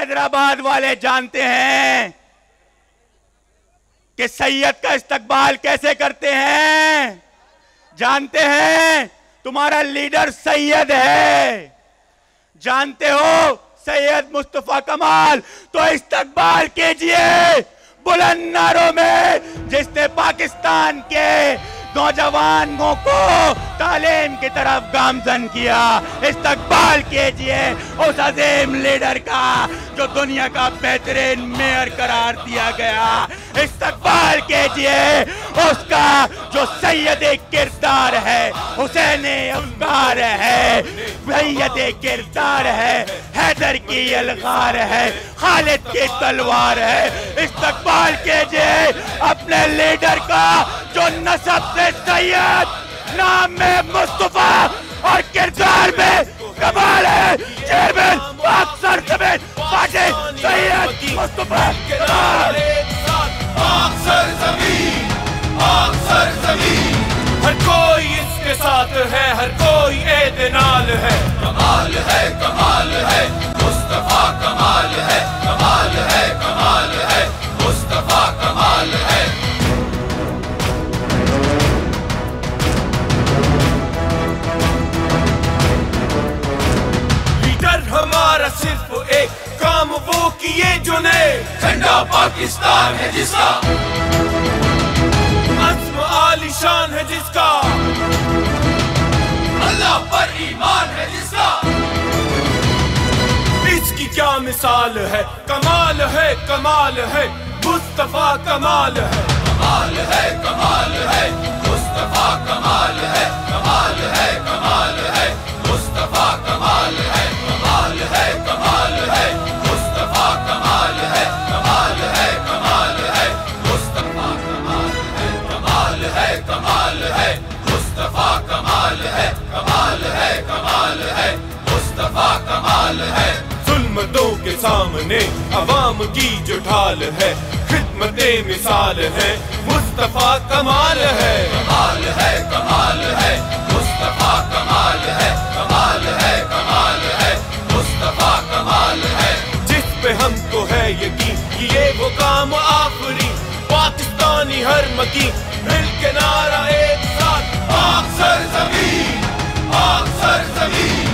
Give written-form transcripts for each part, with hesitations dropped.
हैदराबाद वाले जानते हैं कि सैयद का इस्तकबाल कैसे करते हैं, जानते हैं तुम्हारा लीडर सैयद है, जानते हो सैयद मुस्तफा कमाल, तो इस्तकबाल कीजिए बुलंद नारों में जिसने पाकिस्तान के नौजवानों को तालीम की तरफ गामजन किया। इस्तकबाल कीजिए उस अजीम लीडर का जो दुनिया का बेहतरीन मेयर करार दिया गया। इस्तकबाल कीजिए उसका जो सैयदे किरदार है, हुसैने अफकार है, सैयदे किरदार है, हैदर की अलगार है, खालिद की तलवार है। इस्तकबाल कीजिए अपने लीडर का जो नसब से सैयद, नाम में मुस्तफा और किरदार में कमाल है। चेयरमैन पाक सर समेत पार्टी सैयद मुस्तफा कमाल। पाक सर जमीन, पाक सर जमीन, हर कोई इसके साथ है, हर कोई एतनाल है। कमाल है, कमाल है, मुस्तफा कमाल है, कमाल है, कमाल है, मुस्तफा कमाल है। हमारा सिर्फ एक काम वो किए जो ने, झंडा पाकिस्तान है जिसका, अज़्म आलीशान है जिसका, अल्लाह पर ईमान है जिसका। इसकी क्या मिसाल है, कमाल है, कमाल है, मुस्तफा कमाल है, कमाल है, कमाल है, मुस्तफा कमाल है, कमाल है, कमाल है, मुस्तफा कमाल है, कमाल है, कमाल है, मुस्तफा कमाल है, कमाल है, कमाल है, मुस्तफा कमाल है, कमाल है, कमाल है, मुस्तफा कमाल है, कमाल है, कमाल है, मुस्तफा कमाल है। जुल्मतों के सामने अवाम की जो ढाल है, खिदमते मिसाल है, मुस्तफा कमाल है, कमाल है, कमाल है, मुस्तफा कमाल है, कमाल है, कमाल है, मुस्तफा कमाल है। जिस पे हमको है यकीन कि ये वो काम आखिरी, पाकिस्तानी हर मकी मिल के नारा एक साथ, पाक सर जमीन, पाक सर जमीन,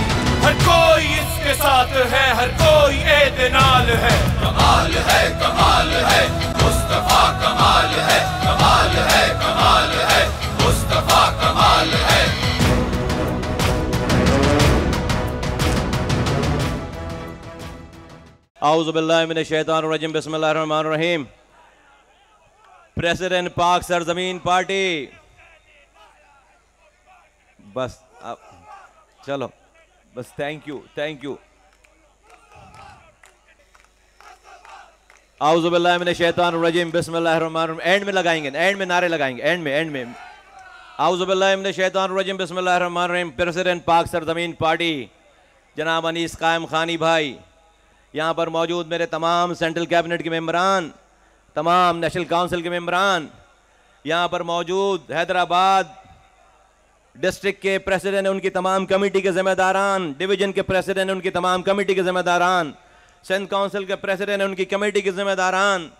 हर कोई इसके साथ है, हर कोई एतनाल है। कमाल है, कमाल है, मुस्तफा कमाल है, कमाल है, कमाल है, मुस्तफा कमाल है। आऊज़ु बिल्लाहि मिनश शैतानिर रजीम, बिस्मिल्लाहिर रहमानिर रहीम। प्रेसिडेंट पाक सरजमीन पार्टी, बस अब चलो, बस थैंक यू, थैंक यू। आऊज़ु बिल्लाहि मिनश शैतानिर रजीम, बिस्मिल्लाहिर रहमानिर रहीम। एंड में लगाएंगे, एंड में नारे लगाएंगे, एंड में, एंड में। आऊज़ु बिल्लाहि मिनश शैतानिर रजीम, बिस्मिल्लाहिर रहमानिर रहीम। प्रेसिडेंट पाक सरजमीन पार्टी जनाब अनीस कायम खानी भाई, यहाँ पर मौजूद मेरे तमाम सेंट्रल कैबिनेट के मेंबरान, तमाम नेशनल काउंसिल के मेंबरान, यहाँ पर मौजूद हैदराबाद डिस्ट्रिक्ट के प्रेसिडेंट उनकी तमाम कमेटी के ज़िम्मेदारान, डिवीज़न के प्रेसिडेंट उनकी तमाम कमेटी के ज़िम्मेदारान, सिंध काउंसिल के प्रेसिडेंट उनकी कमेटी के ज़िम्मेदारान,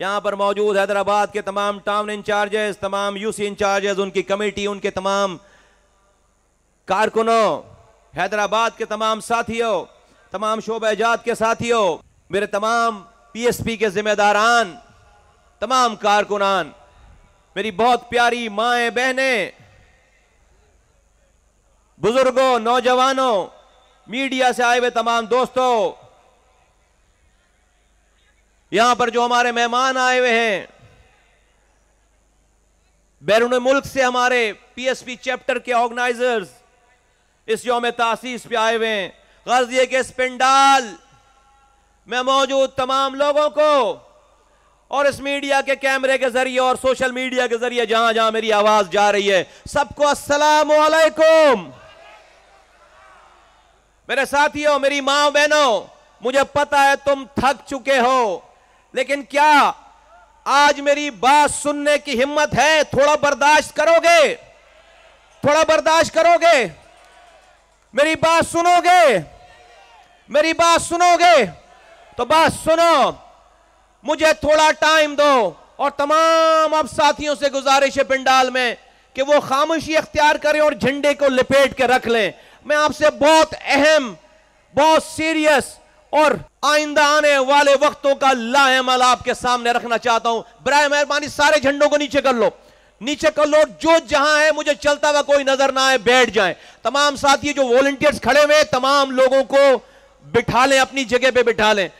यहाँ पर मौजूद हैदराबाद के तमाम टाउन इंचार्जेस, तमाम यूसी इंचार्जेस, उनकी कमेटी, उनके तमाम कारकुनों, हैदराबाद के तमाम साथियों, तमाम शोबेजात के साथियों, मेरे तमाम पीएसपी के जिम्मेदारान, तमाम कारकुनान, मेरी बहुत प्यारी माएँ बहनें, बुजुर्गों, नौजवानों, मीडिया से आए हुए तमाम दोस्तों, यहां पर जो हमारे मेहमान आए हुए हैं, बैरून मुल्क से हमारे पीएसपी चैप्टर के ऑर्गेनाइजर्स इस यौम तासीस पे आए हुए हैं। गाज़िया के इस पंडाल में मौजूद तमाम लोगों को और इस मीडिया के कैमरे के जरिए और सोशल मीडिया के जरिए जहां जहां मेरी आवाज जा रही है, सबको अस्सलामु अलैकुम। मेरे साथियों, मेरी मां बहनों, मुझे पता है तुम थक चुके हो, लेकिन क्या आज मेरी बात सुनने की हिम्मत है? थोड़ा बर्दाश्त करोगे? थोड़ा बर्दाश्त करोगे? मेरी बात सुनोगे? मेरी बात सुनोगे? तो बस सुनो, मुझे थोड़ा टाइम दो और तमाम अब साथियों से गुजारिश है पिंडाल में कि वो खामोशी अख्तियार करें और झंडे को लपेट के रख लें। मैं आपसे बहुत अहम, बहुत सीरियस और आइंदा आने वाले वक्तों का लाएमल आपके सामने रखना चाहता हूं। बराए मेहरबानी सारे झंडों को नीचे कर लो, नीचे कर लो, जो जहां है मुझे चलता हुआ कोई नजर ना आए, बैठ जाएं। तमाम साथी जो वॉलंटियर्स खड़े हुए तमाम लोगों को बिठा लें, अपनी जगह पे बिठा लें।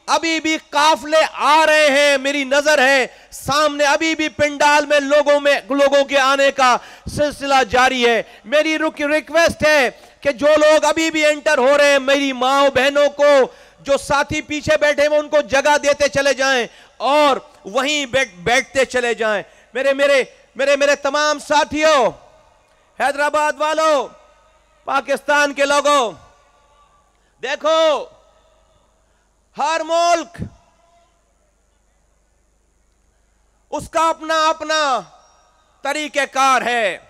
अभी भी काफले आ रहे हैं, मेरी नजर है सामने, अभी भी पिंडाल में लोगों के आने का सिलसिला जारी है। मेरी रिक्वेस्ट है कि जो लोग अभी भी एंटर हो रहे हैं, मेरी माओ बहनों को, जो साथी पीछे बैठे हैं उनको जगह देते चले जाएं और वहीं बैठते चले जाएं। मेरे तमाम साथियों, हैदराबाद वालों, पाकिस्तान के लोगों, देखो हर मुल्क उसका अपना अपना तरीक़ेकार है,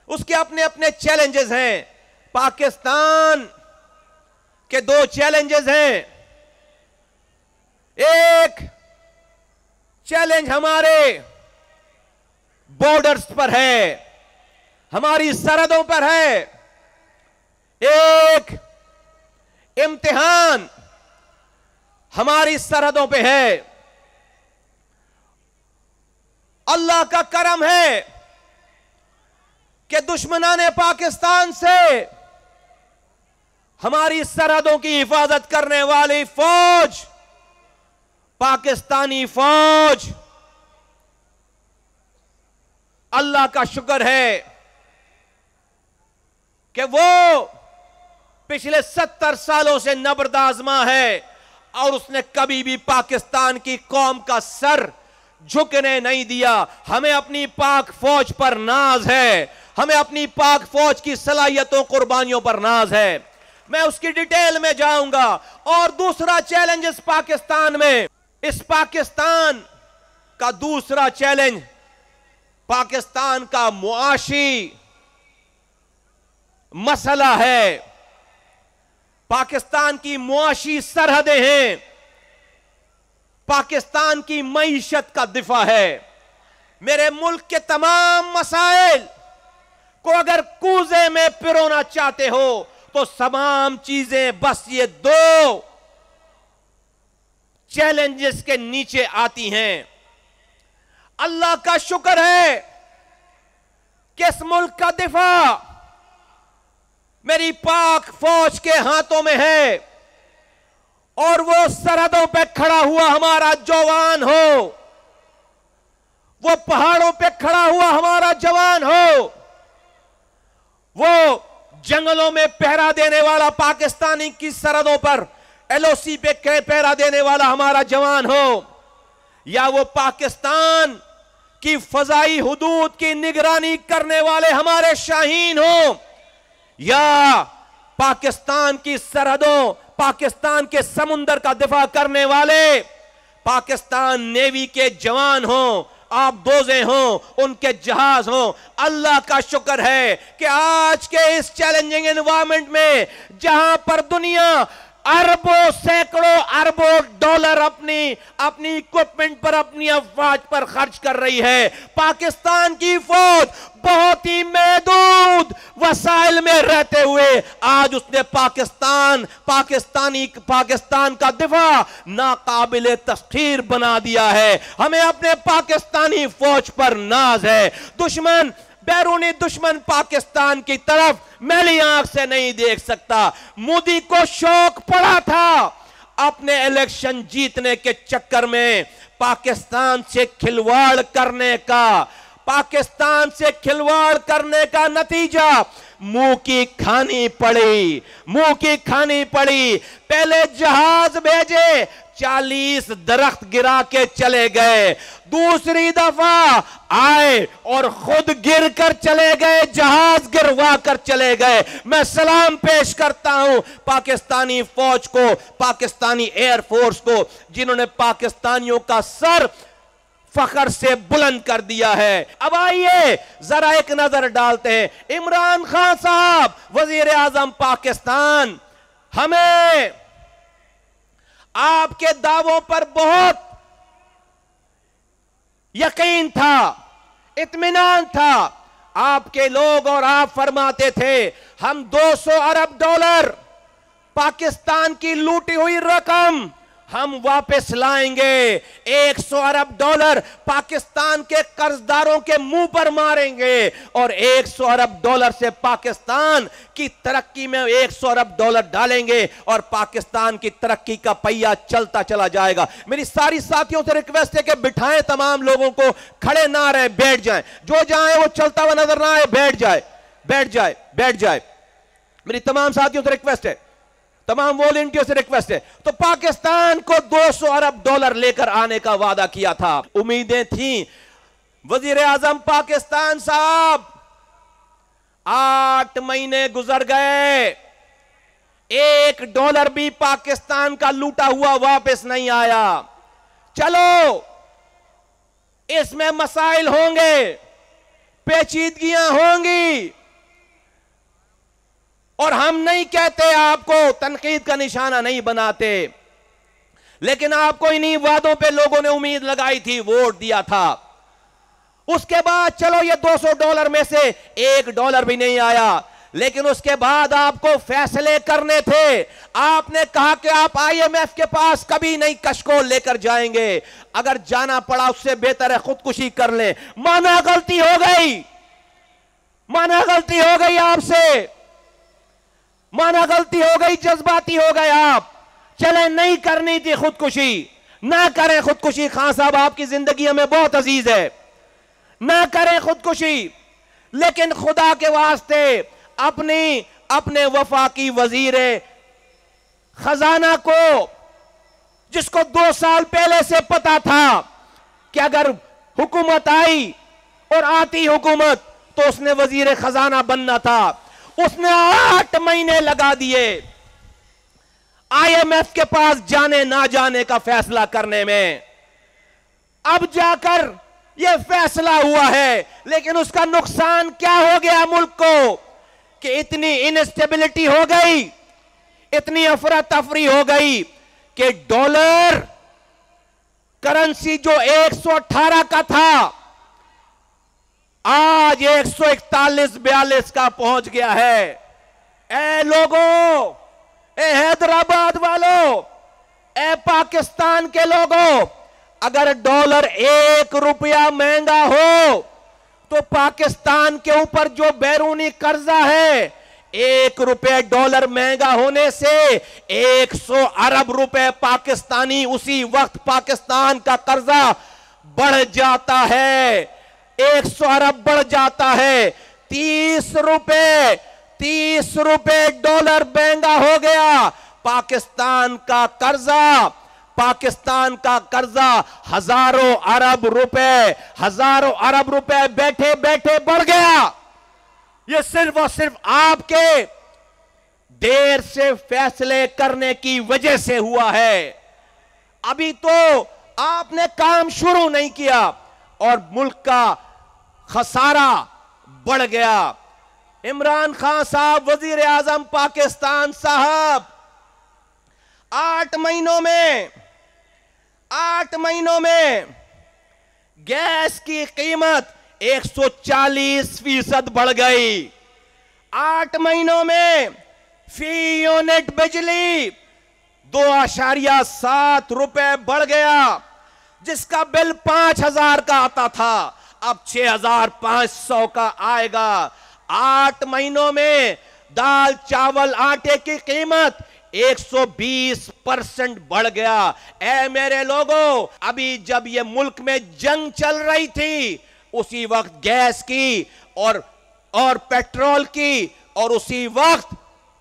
उसके अपने अपने चैलेंजेस हैं। पाकिस्तान के दो चैलेंजेस हैं। एक चैलेंज हमारे बॉर्डर्स पर है, हमारी सरहदों पर है। एक इम्तिहान हमारी सरहदों पे है। अल्लाह का करम है कि दुश्मनाने पाकिस्तान से हमारी सरहदों की हिफाजत करने वाली फौज, पाकिस्तानी फौज, अल्लाह का शुक्र है कि वो पिछले 70 सालों से नबर्दाज़मा है और उसने कभी भी पाकिस्तान की कौम का सर झुकने नहीं दिया। हमें अपनी पाक फौज पर नाज है, हमें अपनी पाक फौज की सलाहियतों, कुर्बानियों पर नाज है। मैं उसकी डिटेल में जाऊंगा। और दूसरा चैलेंज इस पाकिस्तान में, इस पाकिस्तान का दूसरा चैलेंज पाकिस्तान का मुआशी मसला है। पाकिस्तान की मुआशी सरहदें हैं, पाकिस्तान की मईशत का दिफा है। मेरे मुल्क के तमाम मसाइल को अगर कूजे में पिरोना चाहते हो तो तमाम चीजें बस ये दो चैलेंजेस के नीचे आती हैं। अल्लाह का शुक्र है कि इस मुल्क का दिफा मेरी पाक फौज के हाथों में है और वो सरहदों पे खड़ा हुआ हमारा जवान हो, वो पहाड़ों पे खड़ा हुआ हमारा जवान हो, वो जंगलों में पहरा देने वाला पाकिस्तानी की सरहदों पर एलओसी पे पहरा देने वाला हमारा जवान हो, या वो पाकिस्तान की फजाई हुदूद की निगरानी करने वाले हमारे शाहीन हो, या पाकिस्तान की सरहदों, पाकिस्तान के समुंदर का दिफा करने वाले पाकिस्तान नेवी के जवान हो, आप दोजे हों, उनके जहाज हों। अल्लाह का शुक्र है कि आज के इस चैलेंजिंग एनवायरनमेंट में जहां पर दुनिया अरबों सैकड़ों अरबों डॉलर अपनी इक्विपमेंट पर, अपनी अफवाज पर खर्च कर रही है, पाकिस्तान की फौज बहुत ही महदूद वसाइल में रहते हुए आज उसने पाकिस्तान का दिफा नाकाबिले तस्खीर बना दिया है। हमें अपने पाकिस्तानी फौज पर नाज है। दुश्मन, बैरूनी दुश्मन पाकिस्तान की तरफ मैली आंख से नहीं देख सकता। मोदी को शौक पड़ा था अपने इलेक्शन जीतने के चक्कर में पाकिस्तान से खिलवाड़ करने का। पाकिस्तान से खिलवाड़ करने का नतीजा मुंह की खानी पड़ी, मुंह की खानी पड़ी। पहले जहाज भेजे, 40 दरख्त गिरा के चले गए। दूसरी दफा आए और खुद गिर कर चले गए, जहाज गिरवा कर चले गए। मैं सलाम पेश करता हूं पाकिस्तानी फौज को, पाकिस्तानी एयरफोर्स को, जिन्होंने पाकिस्तानियों का सर फखर से बुलंद कर दिया है। अब आइए जरा एक नजर डालते हैं। इमरान खान साहब, वजीर आजम पाकिस्तान, हमें आपके दावों पर बहुत यकीन था, इत्मीनान था। आपके लोग और आप फरमाते थे हम 200 अरब डॉलर पाकिस्तान की लूटी हुई रकम हम वापस लाएंगे, 100 अरब डॉलर पाकिस्तान के कर्जदारों के मुंह पर मारेंगे और 100 अरब डॉलर से पाकिस्तान की तरक्की में 100 अरब डॉलर डालेंगे और पाकिस्तान की तरक्की का पहिया चलता चला जाएगा। मेरी सारी साथियों से रिक्वेस्ट है कि बिठाएं तमाम लोगों को, खड़े ना रहे, बैठ जाएं, जो जाए वो चलता हुआ नजर ना आए, बैठ जाए, बैठ जाए, बैठ जाए। मेरी तमाम साथियों से रिक्वेस्ट है, तमाम वॉलंटियर से रिक्वेस्ट है। तो पाकिस्तान को 200 अरब डॉलर लेकर आने का वादा किया था, उम्मीदें थी। वजीर आजम पाकिस्तान साहब 8 महीने गुजर गए, $1 भी पाकिस्तान का लूटा हुआ वापस नहीं आया। चलो इसमें मसाइल होंगे, पेचीदगियां होंगी और हम नहीं कहते, आपको तनकीद का निशाना नहीं बनाते, लेकिन आपको इन्हीं वादों पे लोगों ने उम्मीद लगाई थी, वोट दिया था। उसके बाद चलो ये $200 में से $1 भी नहीं आया, लेकिन उसके बाद आपको फैसले करने थे। आपने कहा कि आप IMF के पास कभी नहीं कशकोल लेकर जाएंगे, अगर जाना पड़ा उससे बेहतर है खुदकुशी कर ले। माना गलती हो गई, माना गलती हो गई आपसे, माना गलती हो गई, जज्बाती हो गए आप, चले नहीं करनी थी खुदकुशी, ना करें खुदकुशी। खान साहब आपकी जिंदगी हमें बहुत अजीज है, ना करें खुदकुशी, लेकिन खुदा के वास्ते अपने वफाकी वजीर खजाना को, जिसको 2 साल पहले से पता था कि अगर हुकूमत आई और आती हुकूमत तो उसने वजीर खजाना बनना था, उसने 8 महीने लगा दिए IMF के पास जाने ना जाने का फैसला करने में। अब जाकर यह फैसला हुआ है, लेकिन उसका नुकसान क्या हो गया मुल्क को कि इतनी इनस्टेबिलिटी हो गई, इतनी अफरा तफरी हो गई कि डॉलर करेंसी जो 118 का था आज 141-42 का पहुंच गया है। ए लोगों, ए हैदराबाद वालों, ए पाकिस्तान के लोगों, अगर डॉलर 1 रुपया महंगा हो तो पाकिस्तान के ऊपर जो बैरूनी कर्जा है, 1 रुपये डॉलर महंगा होने से 100 अरब रुपए पाकिस्तानी उसी वक्त पाकिस्तान का कर्जा बढ़ जाता है, 100 अरब बढ़ जाता है। 30 रुपए डॉलर महंगा हो गया पाकिस्तान का कर्जा, पाकिस्तान का कर्जा हजारों अरब रुपए बैठे बैठे बढ़ गया। यह सिर्फ और सिर्फ आपके देर से फैसले करने की वजह से हुआ है। अभी तो आपने काम शुरू नहीं किया और मुल्क का खसारा बढ़ गया। इमरान खान साहब, वजीर आजम पाकिस्तान साहब, 8 महीनों में गैस की कीमत 140% बढ़ गई। 8 महीनों में फी यूनिट बिजली 2.7 रुपए बढ़ गया, जिसका बिल 5,000 का आता था अब 6,500 का आएगा। 8 महीनों में दाल चावल आटे की कीमत 120% बढ़ गया। ऐ मेरे लोगों, अभी जब ये मुल्क में जंग चल रही थी उसी वक्त गैस की और पेट्रोल की और उसी वक्त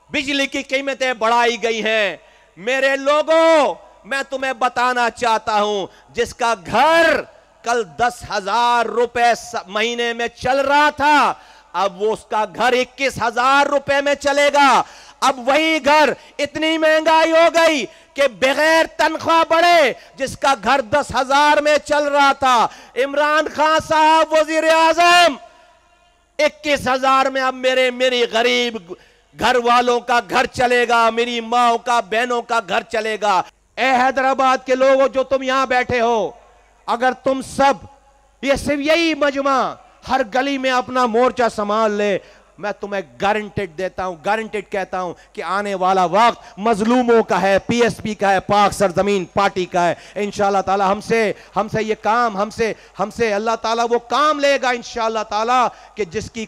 बिजली की कीमतें बढ़ाई गई हैं। मेरे लोगों, मैं तुम्हें बताना चाहता हूं, जिसका घर कल 10,000 रुपए महीने में चल रहा था, अब वो उसका घर 21,000 रुपए में चलेगा। अब वही घर, इतनी महंगाई हो गई कि बगैर तनख्वाह बढ़े जिसका घर 10,000 में चल रहा था। इमरान खान साहब वजीर आजम, 21,000 में अब मेरी गरीब घर वालों का घर चलेगा, मेरी माओ का, बहनों का घर चलेगा। ए हैदराबाद के लोगों जो तुम यहां बैठे हो, अगर तुम सब ये सिर्फ यही मजमा हर गली में अपना मोर्चा संभाल ले, मैं तुम्हें गारंटेड देता हूं, गारंटेड कहता हूं कि आने वाला वक्त मजलूमों का है, पीएसपी का है, पाक सरजमीन पार्टी का है। इंशाअल्लाह ताला हमसे ये काम हमसे अल्लाह ताला वो काम लेगा इंशाअल्लाह ताला कि जिसकी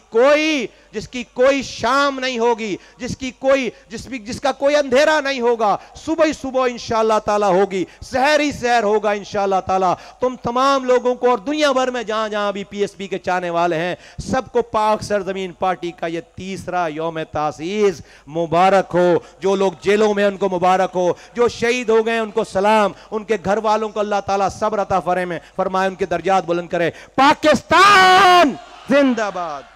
कोई शाम नहीं होगी, जिसका कोई अंधेरा नहीं होगा, सुबह ही सुबह इंशाअल्लाह ताला होगी, सहर ही सहर होगा इंशाअल्लाह ताला। तुम तमाम लोगों को और दुनिया भर में जहां जहां भी पीएसपी के चाहने वाले हैं, सबको पाक सरजमीन पार्टी का ये तीसरा यौम तासीस मुबारक हो। जो लोग जेलों में उनको मुबारक हो, जो शहीद हो गए उनको सलाम, उनके घर वालों को अल्लाह ताला सब्र अता फरमाए, उनके दर्जात बुलंद करे। पाकिस्तान जिंदाबाद।